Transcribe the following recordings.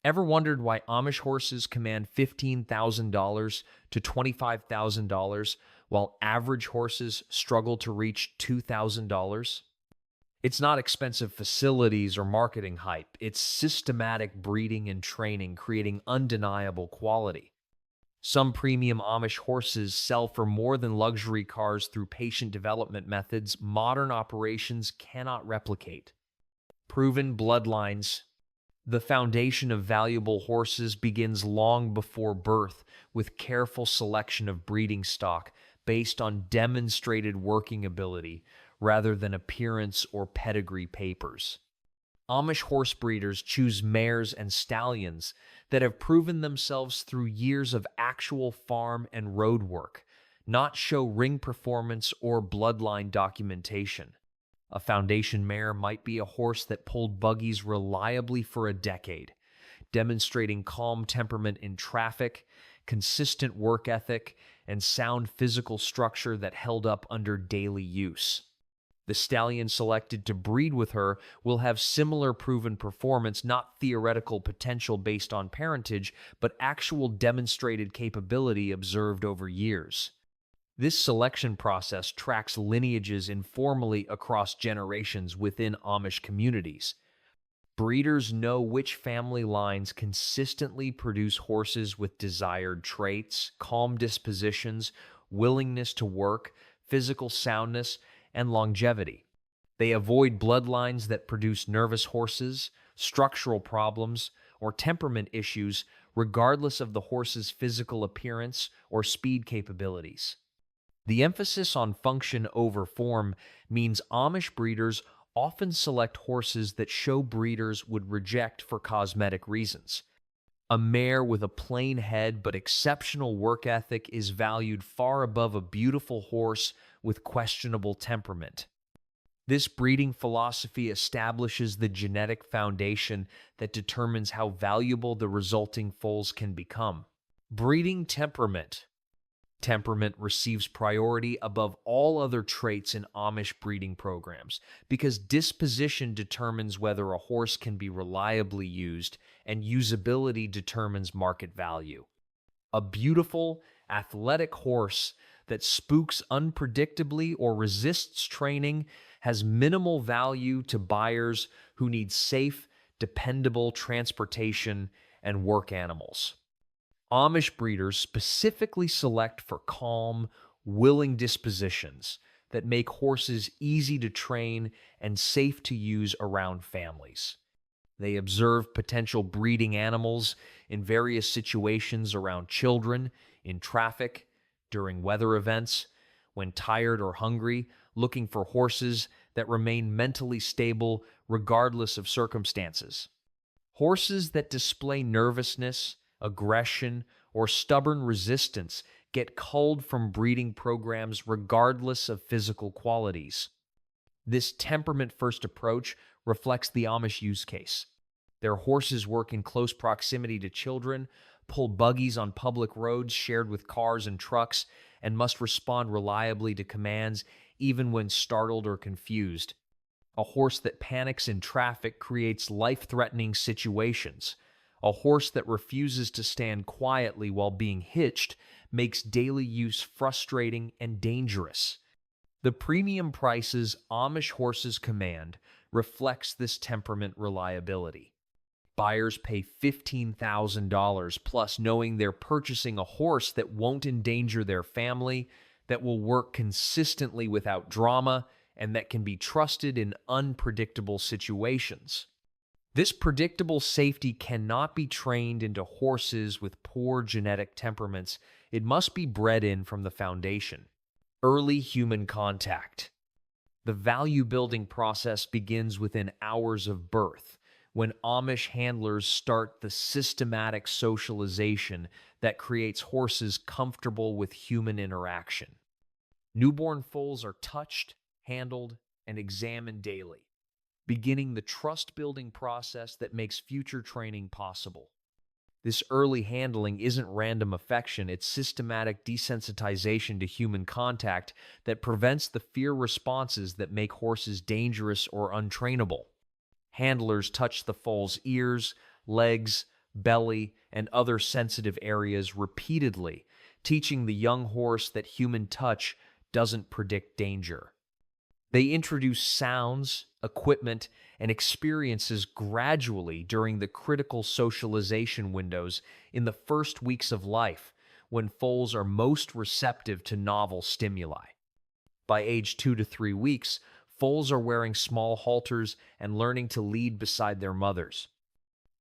Ever wondered why Amish horses command $15,000 to $25,000 while average horses struggle to reach $2,000? It's not expensive facilities or marketing hype. It's systematic breeding and training creating undeniable quality. Some premium Amish horses sell for more than luxury cars through patient development methods modern operations cannot replicate. Proven bloodlines. The foundation of valuable horses begins long before birth with careful selection of breeding stock based on demonstrated working ability rather than appearance or pedigree papers. Amish horse breeders choose mares and stallions that have proven themselves through years of actual farm and road work, not show ring performance or bloodline documentation. A foundation mare might be a horse that pulled buggies reliably for a decade, demonstrating calm temperament in traffic, consistent work ethic, and sound physical structure that held up under daily use. The stallion selected to breed with her will have similar proven performance, not theoretical potential based on parentage, but actual demonstrated capability observed over years. This selection process tracks lineages informally across generations within Amish communities. Breeders know which family lines consistently produce horses with desired traits, calm dispositions, willingness to work, physical soundness, and longevity. They avoid bloodlines that produce nervous horses, structural problems, or temperament issues, regardless of the horse's physical appearance or speed capabilities. The emphasis on function over form means Amish breeders often select horses that show breeders would reject for cosmetic reasons. A mare with a plain head but exceptional work ethic is valued far above a beautiful horse with questionable temperament. This breeding philosophy establishes the genetic foundation that determines how valuable the resulting foals can become. Breeding temperament. Temperament receives priority above all other traits in Amish breeding programs because disposition determines whether a horse can be reliably used and usability determines market value. A beautiful, athletic horse that spooks unpredictably or resists training has minimal value to buyers who need safe, dependable transportation and work animals. Amish breeders specifically select for calm, willing dispositions that make horses easy to train and safe to use around families. They observe potential breeding animals in various situations around children, in traffic, during weather events, when tired or hungry, looking for horses that remain mentally stable regardless of circumstances. Horses that display nervousness, aggression, or stubborn resistance get culled from breeding programs regardless of physical qualities. This temperament-first approach reflects the Amish use case. Their horses work in close proximity to children, pull buggies on public roads shared with cars and trucks, and must respond reliably to commands even when startled or confused. A horse that panics in traffic creates life-threatening situations. A horse that refuses to stand quietly while being hitched makes daily use frustrating and dangerous. The premium prices Amish horses command reflects this temperament reliability. Buyers pay $15,000 plus knowing they're purchasing a horse that won't endanger their family, that will work consistently without drama, and that can be trusted in unpredictable situations. This predictable safety cannot be trained into horses with poor genetic temperaments. It must be bred in from the foundation. Early human contact. The value-building process begins within hours of birth, when Amish handlers start the systematic socialization that creates horses comfortable with human interaction. Newborn foals are touched, handled, and examined daily, beginning the trust-building process that makes future training possible. This early handling isn't random affection, it's systematic desensitization to human contact that prevents the fear responses that make horses dangerous or untrainable. Handlers touch the foal's ears, legs, belly, and other sensitive areas repeatedly, teaching the young horse that human touch doesn't predict danger. They introduce sounds, equipment, and experiences gradually during the critical socialization windows in the first weeks of life, when foals are most receptive to novel stimuli. By age 2 to 3 weeks, foals are wearing small halters and learning to lead beside their mothers.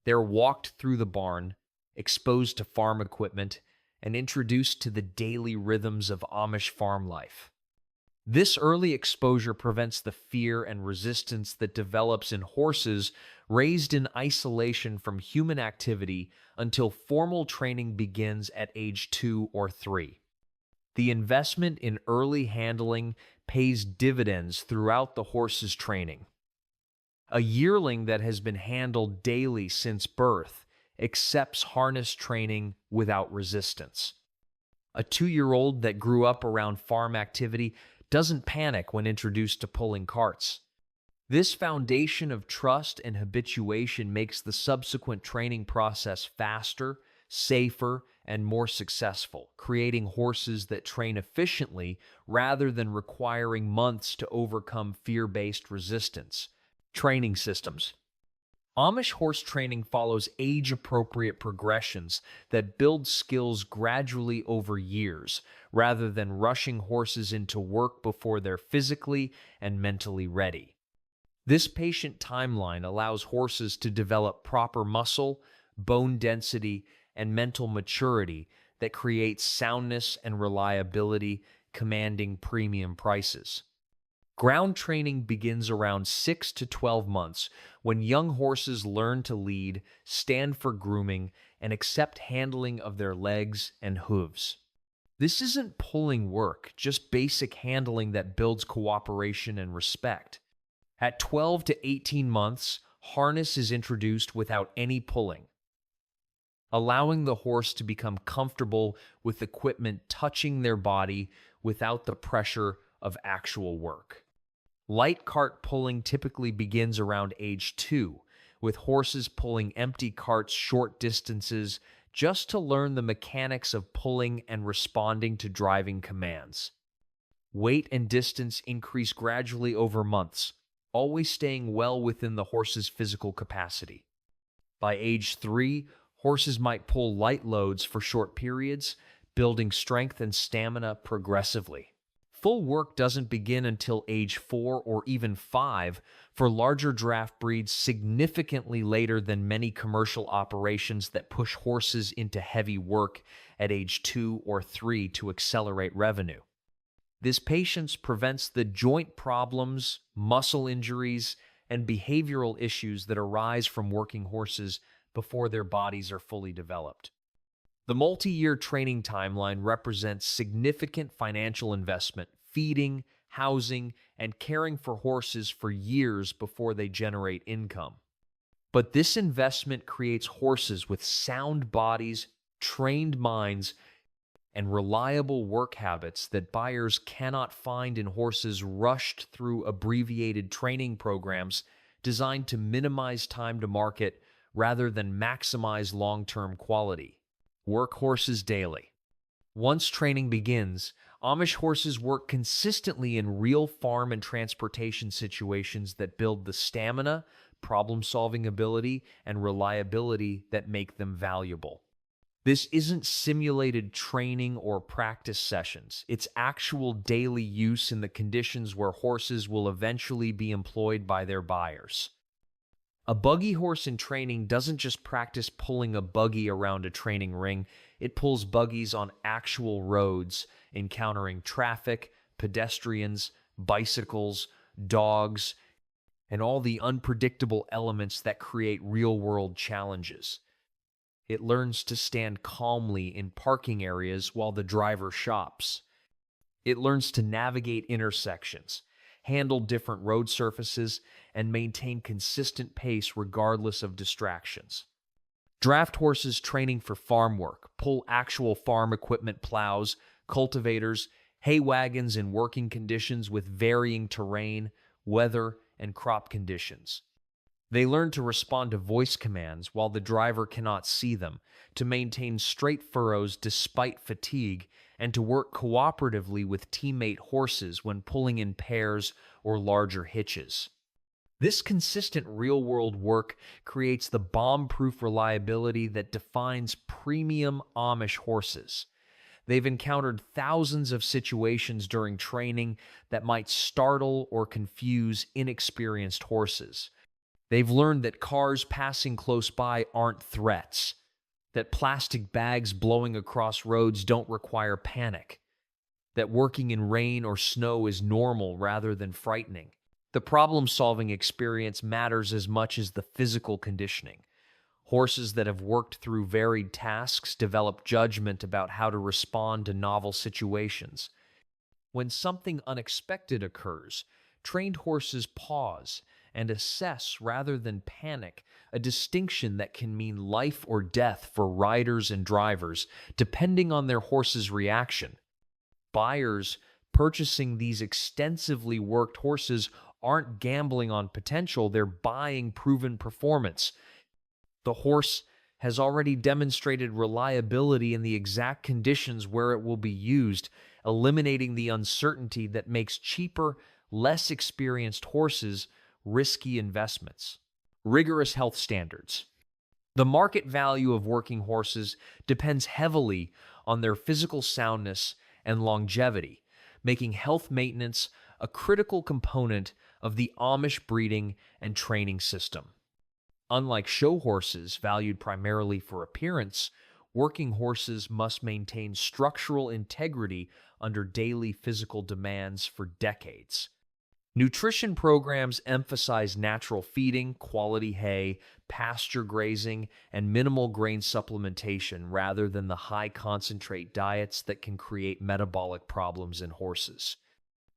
They're walked through the barn, exposed to farm equipment, and introduced to the daily rhythms of Amish farm life. This early exposure prevents the fear and resistance that develops in horses raised in isolation from human activity until formal training begins at age 2 or 3. The investment in early handling pays dividends throughout the horse's training. A yearling that has been handled daily since birth accepts harness training without resistance. A 2-year-old that grew up around farm activity doesn't panic when introduced to pulling carts. This foundation of trust and habituation makes the subsequent training process faster, safer, and more successful, creating horses that train efficiently rather than requiring months to overcome fear-based resistance. Training systems. Amish horse training follows age-appropriate progressions that build skills gradually over years, rather than rushing horses into work before they're physically and mentally ready. This patient timeline allows horses to develop proper muscle, bone density, and mental maturity that creates soundness and reliability, commanding premium prices. Ground training begins around 6 to 12 months when young horses learn to lead, stand for grooming, and accept handling of their legs and hooves. This isn't pulling work, just basic handling that builds cooperation and respect. At 12 to 18 months, harness is introduced without any pulling, allowing the horse to become comfortable with equipment touching their body without the pressure of actual work. Light cart pulling typically begins around age 2, with horses pulling empty carts short distances just to learn the mechanics of pulling and responding to driving commands. Weight and distance increase gradually over months, always staying well within the horse's physical capacity. By age 3, horses might pull light loads for short periods, building strength and stamina progressively. Full work doesn't begin until age 4 or even 5 for larger draft breeds, significantly later than many commercial operations that push horses into heavy work at age 2 or 3 to accelerate revenue. This patience prevents the joint problems, muscle injuries, and behavioral issues that arise from working horses before their bodies are fully developed. The multi-year training timeline represents significant financial investment, feeding, housing, and caring for horses for years before they generate income. But this investment creates horses with sound bodies, trained minds, and reliable work habits that buyers cannot find in horses rushed through abbreviated training programs designed to minimize time to market rather than maximize long-term quality. Work horses daily. Once training begins, Amish horses work consistently in real farm and transportation situations that build the stamina, problem-solving ability, and reliability that make them valuable. This isn't simulated training or practice sessions. It's actual daily use in the conditions where horses will eventually be employed by their buyers. A buggy horse in training doesn't just practice pulling a buggy around a training ring, it pulls buggies on actual roads, encountering traffic, pedestrians, bicycles, dogs, and all the unpredictable elements that create real-world challenges. It learns to stand calmly in parking areas while the driver shops. It learns to navigate intersections, handle different road surfaces, and maintain consistent pace regardless of distractions. Draft horses training for farm work pull actual farm equipment, plows, cultivators, hay wagons in working conditions with varying terrain, weather, and crop conditions. They learn to respond to voice commands while the driver cannot see them, to maintain straight furrows despite fatigue, and to work cooperatively with teammate horses when pulling in pairs or larger hitches. This consistent real-world work creates the bomb-proof reliability that defines premium Amish horses. They've encountered thousands of situations during training that might startle or confuse inexperienced horses. They've learned that cars passing close by aren't threats, that plastic bags blowing across roads don't require panic, that working in rain or snow is normal rather than frightening. The problem-solving experience matters as much as the physical conditioning. Horses that have worked through varied tasks develop judgment about how to respond to novel situations. When something unexpected occurs, trained horses pause and assess rather than panic, a distinction that can mean life or death for riders and drivers, depending on their horse's reaction. Buyers purchasing these extensively worked horses aren't gambling on potential, they're buying proven performance. The horse has already demonstrated reliability in the exact conditions where it will be used, eliminating the uncertainty that makes cheaper, less experienced horses risky investments. Rigorous health standards. The market value of working horses depends heavily on their physical soundness and longevity, making health maintenance a critical component of the Amish breeding and training system. Unlike show horses valued primarily for appearance, working horses must maintain structural integrity under daily physical demands for decades. Nutrition programs emphasize natural feeding, quality hay, pasture grazing, and minimal grain supplementation rather than the high-concentrate diets that can create metabolic problems in horses.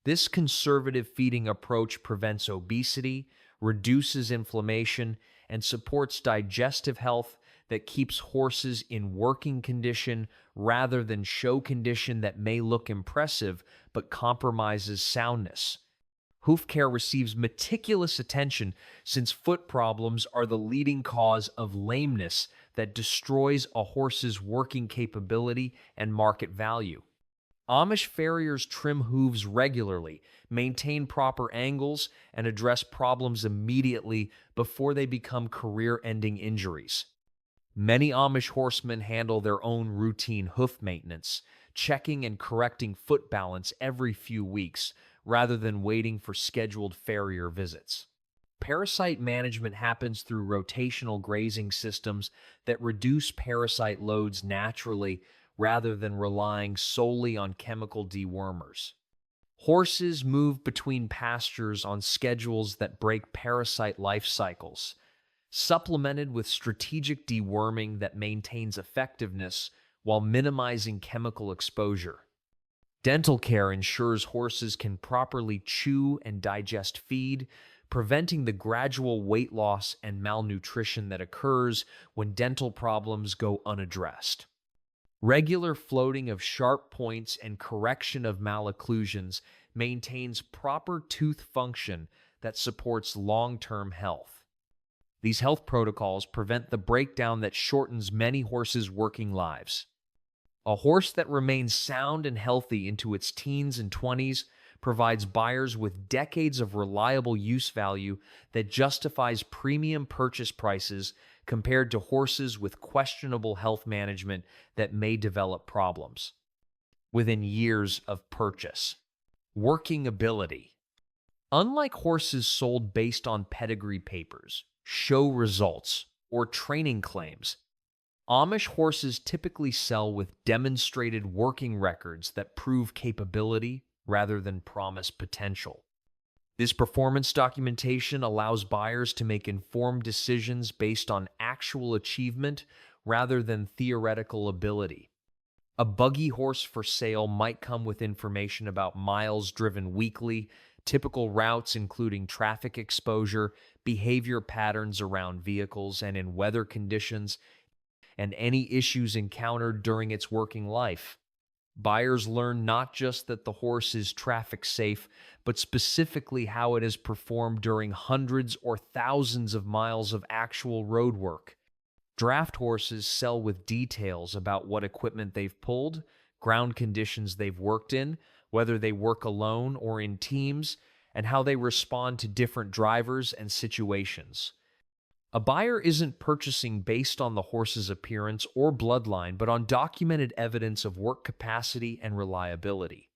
This conservative feeding approach prevents obesity, reduces inflammation, and supports digestive health that keeps horses in working condition rather than show condition that may look impressive but compromises soundness. Hoof care receives meticulous attention since foot problems are the leading cause of lameness that destroys a horse's working capability and market value. Amish farriers trim hooves regularly, maintain proper angles, and address problems immediately before they become career-ending injuries. Many Amish horsemen handle their own routine hoof maintenance, checking and correcting foot balance every few weeks, rather than waiting for scheduled farrier visits. Parasite management happens through rotational grazing systems that reduce parasite loads naturally rather than relying solely on chemical dewormers. Horses move between pastures on schedules that break parasite life cycles, supplemented with strategic deworming that maintains effectiveness while minimizing chemical exposure. Dental care ensures horses can properly chew and digest feed, preventing the gradual weight loss and malnutrition that occurs when dental problems go unaddressed. Regular floating of sharp points and correction of malocclusions maintains proper tooth function that supports long-term health. These health protocols prevent the breakdown that shortens many horses' working lives. A horse that remains sound and healthy into its teens and 20s provides buyers with decades of reliable use value that justifies premium purchase prices compared to horses with questionable health management that may develop problems within years of purchase. Working ability. Unlike horses sold based on pedigree papers, show results, or training claims, Amish horses typically sell with demonstrated working records that prove capability rather than promise potential. This performance documentation allows buyers to make informed decisions based on actual achievement rather than theoretical ability. A buggy horse for sale might come with information about miles driven weekly, typical routes including traffic exposure, behavior patterns around vehicles and in weather conditions, and any issues encountered during its working life. Buyers learn not just that the horse is traffic safe, but specifically how it has performed during hundreds or thousands of miles of actual road work. Draft horses sell with details about what equipment they've pulled, ground conditions they've worked in, whether they work alone or in teams, and how they respond to different drivers and situations. A buyer isn't purchasing based on the horse's appearance or bloodline, but on documented evidence of work capacity and reliability.